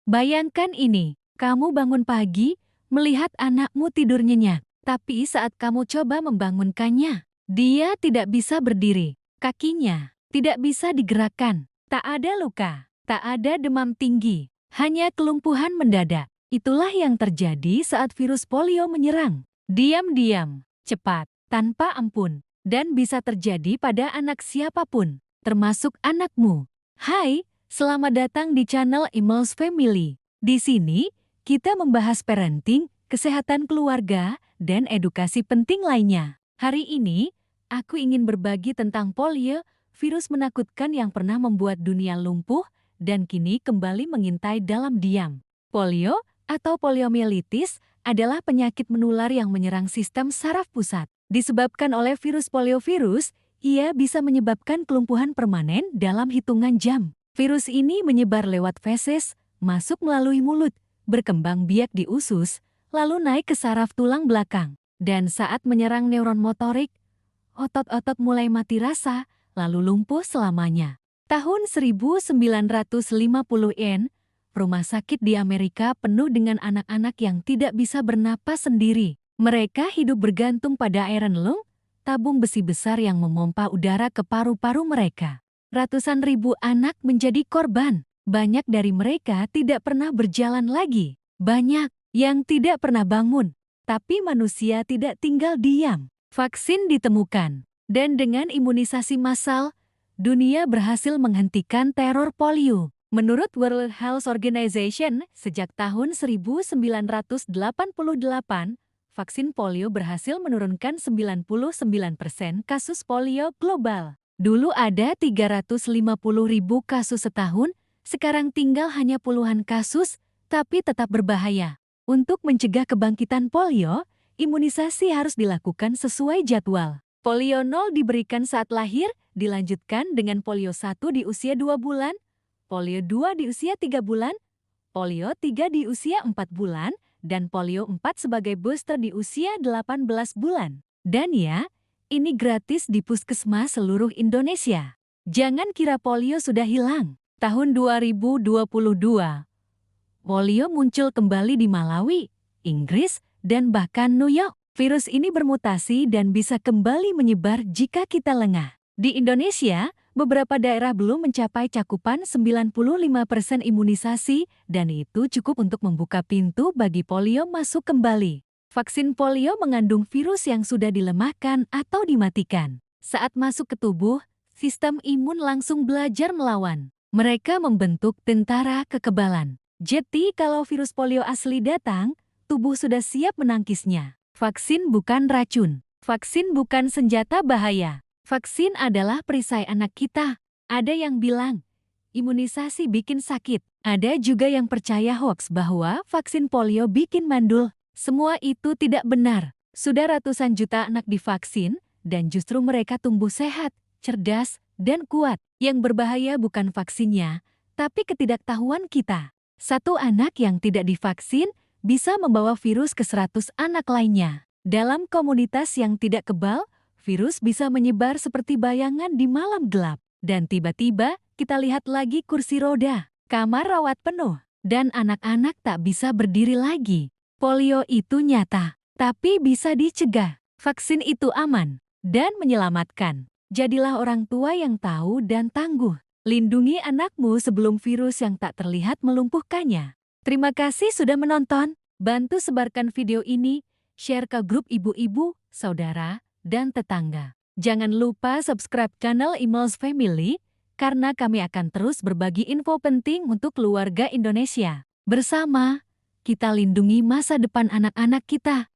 Bayangkan ini, kamu bangun pagi, melihat anakmu tidur nyenyak. Tapi saat kamu coba membangunkannya, dia tidak bisa berdiri. Kakinya tidak bisa digerakkan. Tak ada luka, tak ada demam tinggi, hanya kelumpuhan mendadak. Itulah yang terjadi saat virus polio menyerang. Diam-diam, cepat, tanpa ampun, dan bisa terjadi pada anak siapapun, termasuk anakmu. Hai, selamat datang di channel Imals Family. Di sini, kita membahas parenting, kesehatan keluarga, dan edukasi penting lainnya. Hari ini, aku ingin berbagi tentang polio, virus menakutkan yang pernah membuat dunia lumpuh dan kini kembali mengintai dalam diam. Polio atau poliomielitis adalah penyakit menular yang menyerang sistem saraf pusat. Disebabkan oleh virus poliovirus, ia bisa menyebabkan kelumpuhan permanen dalam hitungan jam. Virus ini menyebar lewat feses, masuk melalui mulut, berkembang biak di usus, lalu naik ke saraf tulang belakang. Dan saat menyerang neuron motorik, otot-otot mulai mati rasa, lalu lumpuh selamanya. Tahun 1950-an, rumah sakit di Amerika penuh dengan anak-anak yang tidak bisa bernapas sendiri. Mereka hidup bergantung pada iron lung, tabung besi besar yang memompa udara ke paru-paru mereka. Ratusan ribu anak menjadi korban. Banyak dari mereka tidak pernah berjalan lagi. Banyak yang tidak pernah bangun. Tapi manusia tidak tinggal diam. Vaksin ditemukan. Dan dengan imunisasi massal, dunia berhasil menghentikan teror polio. Menurut World Health Organization, sejak tahun 1988, vaksin polio berhasil menurunkan 99% kasus polio global. Dulu ada 350.000 kasus setahun, sekarang tinggal hanya puluhan kasus, tapi tetap berbahaya. Untuk mencegah kebangkitan polio, imunisasi harus dilakukan sesuai jadwal. Polio 0 diberikan saat lahir, dilanjutkan dengan polio 1 di usia 2 bulan, polio 2 di usia 3 bulan, polio 3 di usia 4 bulan, dan polio 4 sebagai booster di usia 18 bulan. Dan ya, ini gratis di puskesmas seluruh Indonesia. Jangan kira polio sudah hilang. Tahun 2022, polio muncul kembali di Malawi, Inggris, dan bahkan New York. Virus ini bermutasi dan bisa kembali menyebar jika kita lengah. Di Indonesia, beberapa daerah belum mencapai cakupan 95% imunisasi dan itu cukup untuk membuka pintu bagi polio masuk kembali. Vaksin polio mengandung virus yang sudah dilemahkan atau dimatikan. Saat masuk ke tubuh, sistem imun langsung belajar melawan. Mereka membentuk tentara kekebalan. Jadi kalau virus polio asli datang, tubuh sudah siap menangkisnya. Vaksin bukan racun. Vaksin bukan senjata bahaya. Vaksin adalah perisai anak kita. Ada yang bilang, imunisasi bikin sakit. Ada juga yang percaya hoaks bahwa vaksin polio bikin mandul. Semua itu tidak benar. Sudah ratusan juta anak divaksin, dan justru mereka tumbuh sehat, cerdas, dan kuat. Yang berbahaya bukan vaksinnya, tapi ketidaktahuan kita. Satu anak yang tidak divaksin bisa membawa virus ke 100 anak lainnya. Dalam komunitas yang tidak kebal, virus bisa menyebar seperti bayangan di malam gelap. Dan tiba-tiba, kita lihat lagi kursi roda, kamar rawat penuh, dan anak-anak tak bisa berdiri lagi. Polio itu nyata, tapi bisa dicegah. Vaksin itu aman dan menyelamatkan. Jadilah orang tua yang tahu dan tangguh. Lindungi anakmu sebelum virus yang tak terlihat melumpuhkannya. Terima kasih sudah menonton. Bantu sebarkan video ini, share ke grup ibu-ibu, saudara, dan tetangga. Jangan lupa subscribe channel Imals Family, karena kami akan terus berbagi info penting untuk keluarga Indonesia. Bersama, kita lindungi masa depan anak-anak kita.